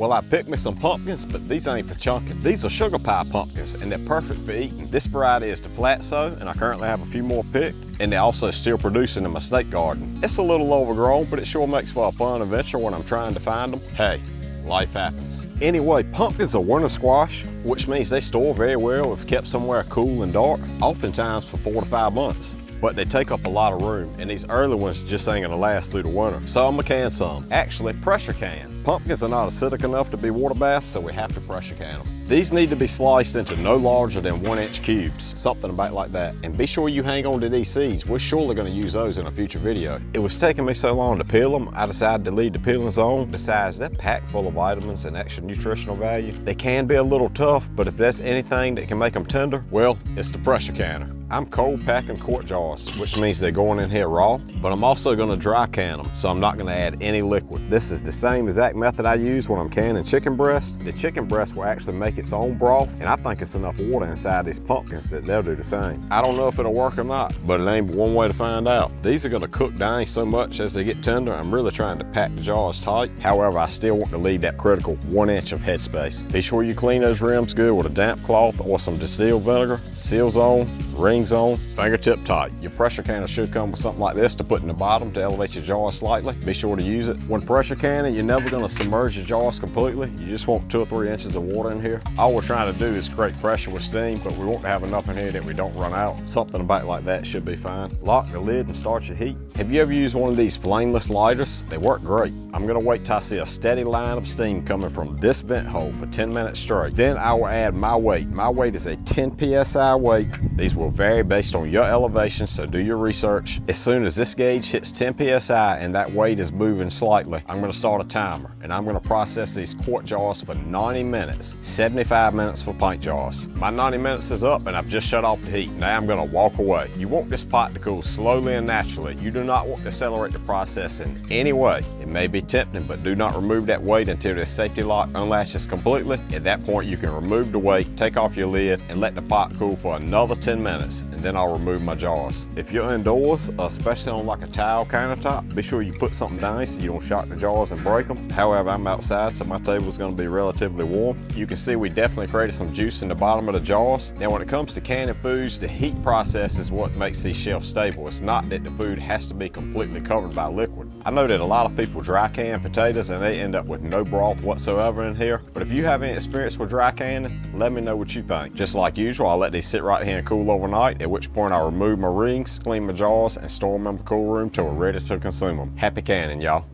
Well, I picked me some pumpkins, but these ain't for chunking. These are sugar pie pumpkins, and they're perfect for eating. This variety is the Flatso, and I currently have a few more picked, and they're also still producing in my snake garden. It's a little overgrown, but it sure makes for a fun adventure when I'm trying to find them. Hey, life happens. Anyway, pumpkins are winter squash, which means they store very well if kept somewhere cool and dark, oftentimes for 4 to 5 months. But they take up a lot of room, and these early ones just ain't gonna last through the winter. So I'm gonna can some. Actually, pressure can. Pumpkins are not acidic enough to be water baths, so we have to pressure can them. These need to be sliced into no larger than 1-inch cubes, something about like that. And be sure you hang on to these seeds. We're surely gonna use those in a future video. It was taking me so long to peel them, I decided to leave the peelings on. Besides, they're packed full of vitamins and extra nutritional value. They can be a little tough, but if there's anything that can make them tender, well, it's the pressure canner. I'm cold packing quart jars, which means they're going in here raw, but I'm also gonna dry can them, so I'm not gonna add any liquid. This is the same exact method I use when I'm canning chicken breast. The chicken breast will actually make its own broth, and I think it's enough water inside these pumpkins that they'll do the same. I don't know if it'll work or not, but it ain't but one way to find out. These are gonna cook down so much as they get tender. I'm really trying to pack the jars tight. However, I still want to leave that critical 1 inch of headspace. Be sure you clean those rims good with a damp cloth or some distilled vinegar. Seals on, rings on, fingertip tight. Your pressure canner should come with something like this to put in the bottom to elevate your jar slightly. Be sure to use it. When pressure canning, you're never gonna submerge your jars completely. You just want 2 or 3 inches of water in here. All we're trying to do is create pressure with steam, but we want to have enough in here that we don't run out. Something about like that should be fine. Lock the lid and start your heat. Have you ever used one of these flameless lighters? They work great. I'm gonna wait till I see a steady line of steam coming from this vent hole for 10 minutes straight. Then I will add my weight. My weight is a 10 PSI weight. These will vary based on your elevation, so do your research. As soon as this gauge hits 10 PSI and that weight is moving slightly, I'm gonna start a timer, and I'm gonna process these quart jars for 90 minutes, 75 minutes for pint jars. My 90 minutes is up and I've just shut off the heat. Now I'm gonna walk away. You want this pot to cool slowly and naturally. You do not want to accelerate the process in any way. It may be tempting, but do not remove that weight until the safety lock unlatches completely. At that point, you can remove the weight, take off your lid, and let the pot cool for another 10 minutes, and then I'll remove my jars. If you're indoors, especially on like a tile countertop, be sure you put something down so you don't shock the jars and break them. However, I'm outside, so my table is going to be relatively warm. You can see we definitely created some juice in the bottom of the jars. Now, when it comes to canning foods, the heat process is what makes these shelves stable. It's not that the food has to be completely covered by liquid. I know that a lot of people dry can potatoes and they end up with no broth whatsoever in here, but if you have any experience with dry canning, let me know what you think. Just like usual, I'll let these sit right here and cool overnight, at which point I'll remove my rings, clean my jars, and store them in the cool room till we're ready to consume them. Happy canning, y'all.